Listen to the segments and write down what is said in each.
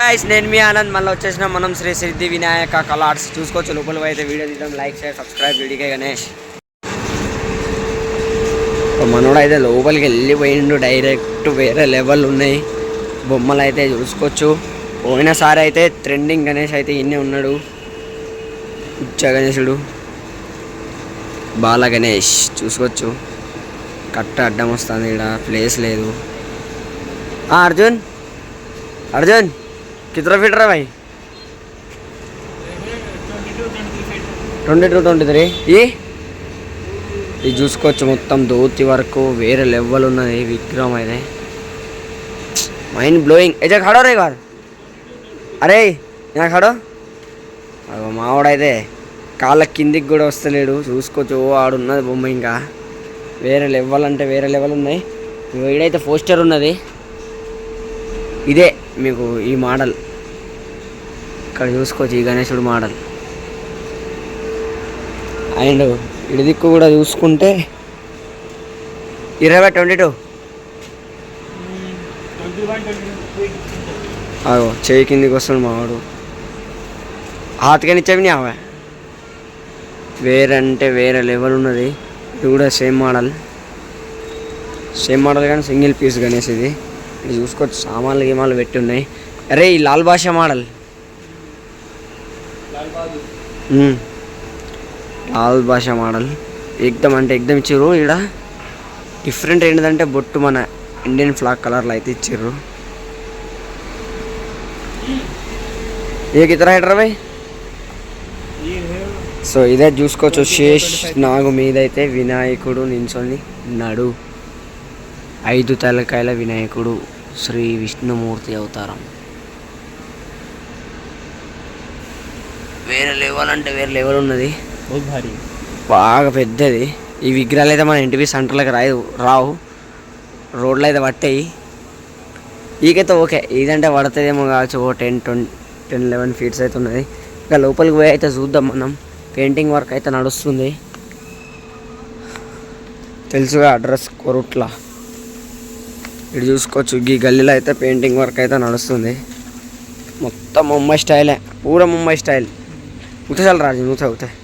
Guys నేను మీ ఆనంద్ మళ్ళీ వచ్చేసిన మనం శ్రీ సిద్ధి వినాయక కళా ఆర్ట్స్ చూసుకోవచ్చు. లోపల అయితే వీడియో తీయడం, లైక్ షేర్ సబ్స్క్రైబ్ వీడికే గణేష్. మనోడు అయితే లోపలికి వెళ్ళిపోయిండు, డైరెక్ట్ వేరే లెవెల్ ఉన్నాయి బొమ్మలు అయితే చూసుకోవచ్చు. పోయినసారి అయితే ట్రెండింగ్ గణేష్ అయితే ఇన్నే ఉన్నాడు. ఉచ్చ గణేశుడు బాల గణేష్ చూసుకోవచ్చు. కట్ట అడ్డం వస్తుంది, ఇక్కడ ప్లేస్ లేదు. అర్జున్ అర్జున్ कितना फीट रहा भाई? 22-23. ఇది చూసుకోవచ్చు. మొత్తం దోతి వరకు వేరే లెవెల్ ఉన్నది విగ్రహం అయితే. Mind blowing. ఏ ఖడో రే కాదు, అరే నా ఖడో. మావాడైతే కాళ్ళ కిందికి కూడా వస్తలేడు చూసుకోవచ్చు. ఆడున్నది బొమ్మ ఇంకా వేరే లెవెల్ అంటే వేరే లెవెల్ ఉన్నాయి. వీడైతే పోస్టర్ ఉన్నది, ఇదే మీకు ఈ మోడల్ ఇక్కడ చూసుకోవచ్చు. ఈ గణేశుడు మోడల్ అండ్ ఇడి దిక్కు కూడా చూసుకుంటే 20-22 అగో చేయి కిందికి వస్తుంది మావాడు. హాత్కనిచ్చేవి అవే వేరే అంటే వేరే లెవెల్ ఉన్నది. ఇది కూడా సేమ్ మోడల్ కానీ సింగిల్ పీస్ గణేష్ ఇది. ఇది చూసుకోవచ్చు. సామాన్లు గేమాలు పెట్టి ఉన్నాయి. అరే ఈ లాల్ బాషా మోడల్, లాల్ బాషా మోడల్ ఎగ్దమ్ అంటే ఎగ్దమ్ ఇచ్చిర్రు. ఇక్కడ డిఫరెంట్ ఏంటంటే బొట్టు మన ఇండియన్ ఫ్లాగ్ కలర్లో అయితే ఇచ్చిర్రు. ఏ కితరా హెటర్ భాయ్. సో ఇదే చూసుకోవచ్చు. శేష్ నాగు మీద అయితే వినాయకుడు నించొని ఉన్నాడు. 5 తలకాయల వినాయకుడు, శ్రీ విష్ణుమూర్తి అవతారం. వేరే లెవెల్ అంటే వేరే లెవెల్ ఉన్నది, బాగా పెద్దది. ఈ విగ్రహాలు అయితే మన ఇంటివి సెంటర్లకు రావు, రోడ్లు అయితే పట్టాయి. ఈకైతే ఓకే, ఇదంటే పడుతుందేమో కావచ్చు. 10-11 ఫీట్స్ అయితే ఉన్నది. ఇంకా లోపలికి పోయి అయితే చూద్దాం మనం. పెయింటింగ్ వర్క్ అయితే నడుస్తుంది, తెలుసుగా అడ్రస్ కొరుట్ల. ఇటు చూసుకోవచ్చు. ఈ గల్లీలో అయితే పెయింటింగ్ వర్క్ అయితే నడుస్తుంది. మొత్తం ముంబై స్టైలే, పూరా ముంబై స్టైల్. ఉతసాలు రాజు అవుతాయి.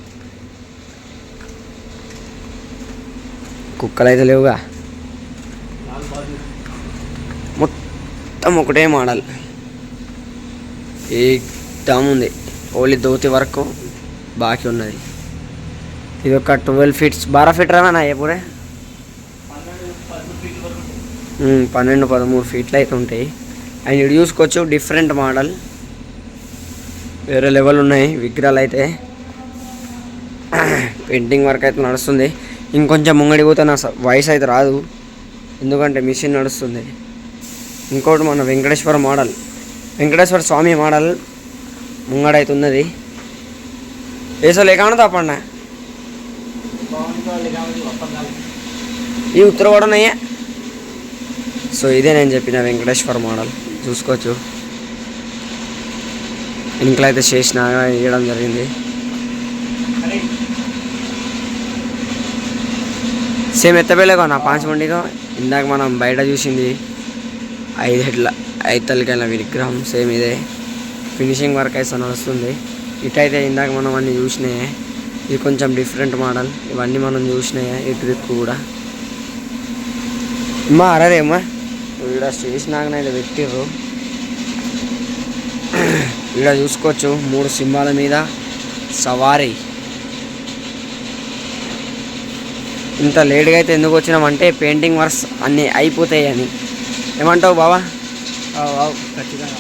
కుక్కలు అయితే లేవుగా, మొత్తం ఒకటే మోడల్ ఏకదమ్ ఉంది. ఓన్లీ దోతి వరకు బాకీ ఉన్నది. ఇది ఒక 12 ఫీట్స్ 12 ఫీట్ రానా ఎప్పుడే 12-13 ఫీట్లు అయితే ఉంటాయి. అండ్ ఇటు చూసుకోవచ్చు. డిఫరెంట్ మోడల్, వేరే లెవెల్ ఉన్నాయి విగ్రహాలు అయితే. పెయింటింగ్ వర్క్ అయితే నడుస్తుంది. ఇంకొంచెం ముంగడి పోతే నా వాయిస్ అయితే రాదు, ఎందుకంటే మిషన్ నడుస్తుంది. ఇంకోటి మన వెంకటేశ్వర మోడల్, వెంకటేశ్వర స్వామి మోడల్ ముంగడైతే ఉన్నది. ఏసో లేకుండా తప్పండి ఈ ఉత్తర కూడా ఉన్నాయే. సో ఇదే నేను చెప్పిన వెంకటేశ్వర మోడల్ చూసుకోవచ్చు. ఇంట్లో అయితే చేసినాగా వేయడం జరిగింది. సేమ్ ఎత్తబేలేగా నా 5 మందిగా ఇందాక మనం బయట చూసింది 5 తలకాయల విగ్రహం సేమ్ ఇదే. ఫినిషింగ్ వర్క్ అయితే నడుస్తుంది. ఇటైతే ఇందాక మనం అన్నీ చూసినాయే. ఇది కొంచెం డిఫరెంట్ మోడల్, ఇవన్నీ మనం చూసినాయే. ఇటు దిక్కు కూడా అమ్మా అరేమ్మా ఇక్కడ స్టేషన్ ఆగనైతే పెట్టిర్రు. ఇక్కడ చూసుకోవచ్చు 3 సింహాల మీద సవారీ. ఇంత లేట్గా అయితే ఎందుకు వచ్చినామంటే పెయింటింగ్ వర్క్స్ అన్నీ అయిపోతాయి అని. ఏమంటావు బావా? ఖచ్చితంగా.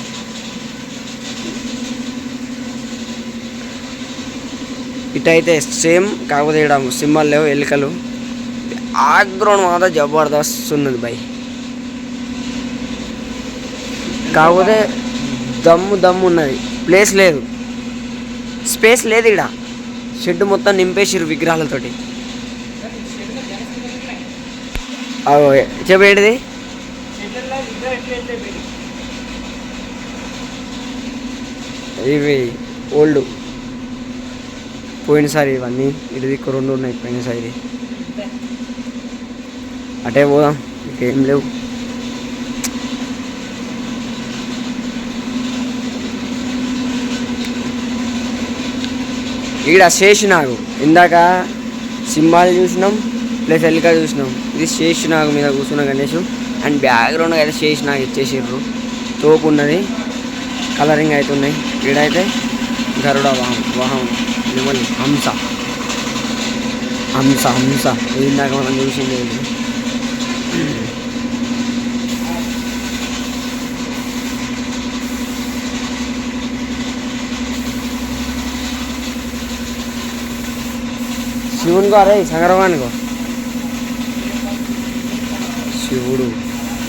ఇటైతే సేమ్, కాకపోతే ఇక్కడ సింహాలు లేవు, ఎలుకలు. బ్యాక్గ్రౌండ్ మాత్రం జబర్దస్త్ ఉన్నది బై. కాకపోతే దమ్ము ఉన్నది, ప్లేస్ లేదు, స్పేస్ లేదు. ఇక్కడ షెడ్ మొత్తం నింపేసిరు విగ్రహాలతోటి. చెప్పేంటిది ఇవి ఓల్డ్ పోయినసారి ఇవన్నీ ఇటు దిక్కు 2 ఉన్నాయి. పోయినసారి అటే పోదాం, ఇంకేం లేవు. ఈడ శేషునాగు ఇందాక సింహాలు చూసినాం ప్లస్ ఎల్లిక చూసినాం. ఇది శేషునాగు మీద కూర్చున్న గణేష్. అండ్ బ్యాక్గ్రౌండ్ అయితే శేషునాగు ఇచ్చేసిర్రు. తోపు ఉన్నది, కలరింగ్ అవుతున్నాయి. ఈడైతే గరుడ వాహనం నెమలి హంస హంస హంస ఇందాక మనం చూసింది. శివునికో అరే సంగరవానికో శివుడు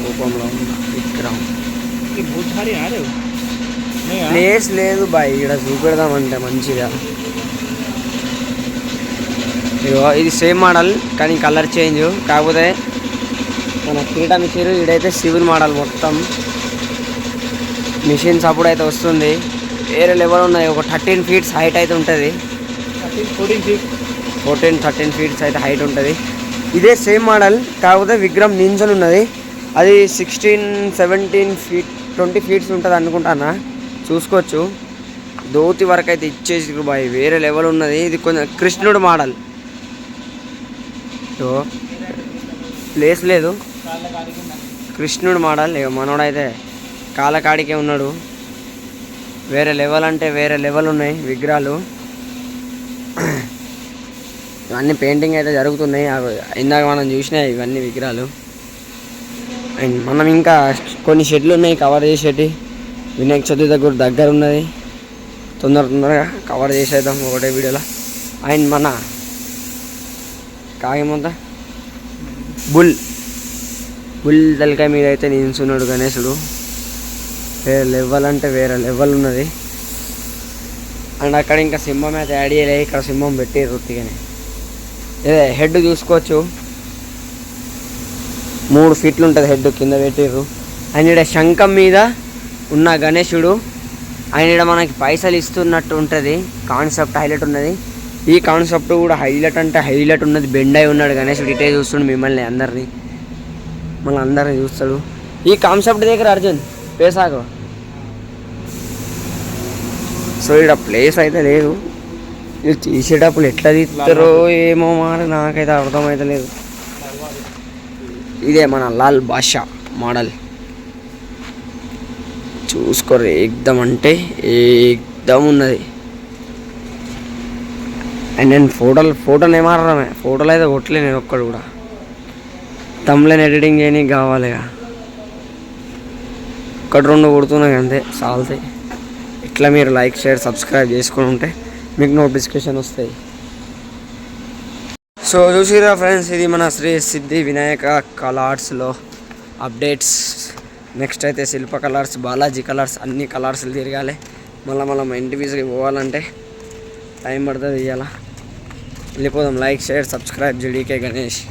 రూపంలో ఉన్న విగ్రహం. ప్లేస్ లేదు బాయ్ ఇక్కడ చూపెడదామంటే మంచిగా. ఇగో ఇది సేమ్ మోడల్ కానీ కలర్ చేంజ్. కాకపోతే మన కిరీటం ఇచ్చారు. ఇడైతే శివుని మోడల్ మొత్తం మిషన్ సపోర్ట్ అయితే వస్తుంది. వేరే లెవెల్ ఉన్నాయి. ఒక 13 feet హైట్ అయితే ఉంటుంది. 13 feet అయితే హైట్ ఉంటుంది. ఇదే సేమ్ మోడల్ కాకపోతే విగ్రహం నించొని ఉన్నది. అది 16-17 feet 20 feet ఉంటుంది అనుకుంటానా. చూసుకోవచ్చు. ధోతి వరకు అయితే ఇచ్చేసి బాయ్ వేరే లెవెల్ ఉన్నది. ఇది కొంచెం కృష్ణుడు మోడల్. ప్లేస్ లేదు, కృష్ణుడు మోడల్. ఇక మనోడైతే కాలకాడికే ఉన్నాడు. వేరే లెవెల్ అంటే వేరే లెవెల్ ఉన్నాయి విగ్రహాలు. ఇవన్నీ పెయింటింగ్ అయితే జరుగుతున్నాయి. ఇందాక మనం చూసినాయి ఇవన్నీ విగ్రహాలు. అండ్ మనం ఇంకా కొన్ని షెడ్లు ఉన్నాయి కవర్ చేసేటి. వినాయక చతుర్థి దగ్గర ఉన్నది. తొందరగా కవర్ చేసేద్దాం ఒకటే వీడియోలో. అండ్ మన కాగిమంతా బుల్ తలకాయ మీద అయితే నిల్చున్నాడు గణేశుడు. వేరే లెవెల్ అంటే వేరే లెవెల్ ఉన్నది. అండ్ అక్కడ ఇంకా సింహం అయితే యాడ్ చేయలే. ఇక్కడ సింహం పెట్టారు ఉత్తిగానే. ఇదే హెడ్ చూసుకోవచ్చు. 3 feet ఉంటుంది హెడ్ కింద పెట్టారు. అండ్ ఇక్కడ శంఖం మీద ఉన్న గణేశుడు. ఆయన ఇక్కడ మనకి పైసలు ఇస్తున్నట్టు ఉంటుంది. కాన్సెప్ట్ హైలైట్ ఉన్నది. ఈ కాన్సెప్ట్ కూడా హైలైట్ అంటే హైలైట్ ఉన్నది. బెండ్ అయి ఉన్నాడు గణేశుడు. ఇటే చూస్తుండు మిమ్మల్ని అందరినీ, మళ్ళీ అందరినీ చూస్తాడు. ఈ కాన్సెప్ట్ దగ్గర అర్జున్ పేసాకు. సో ఇక్కడ ప్లేస్ అయితే లేదు. ఇది తీసేటప్పుడు ఎట్లా తీస్తారో ఏమో మరి నాకైతే అర్థమైతే లేదు. ఇదే మన లాల్ బాషా మోడల్. చూసుకోరు ఏకదం అంటే ఏకదం ఉన్నది. అండ్ నేను ఫోటోలు ఏమారమే. ఫోటోలు అయితే కొట్టలే నేను ఒక్కడు కూడా. తమ్ములని ఎడిటింగ్ చేయడానికి కావాలి. 1-2 కొడుతున్నాయి అంతే చాలుతాయి. ఇట్లా మీరు లైక్ షేర్ సబ్స్క్రైబ్ చేసుకుని ఉంటే మీకు నోటిఫికేషన్ వస్తాయి. సో చూసిరా ఫ్రెండ్స్, ఇది మన శ్రీ సిద్ధి వినాయక కలర్స్లో అప్డేట్స్. నెక్స్ట్ అయితే శిల్ప కలర్స్, బాలాజీ కలర్స్, అన్ని కలర్స్లు తిరగాలి. మళ్ళీ మా ఇంటికి పోవాలంటే టైం పడుతుంది. ఇవాళ వెళ్ళిపోదాం. Like share subscribe. GDK Ganesh.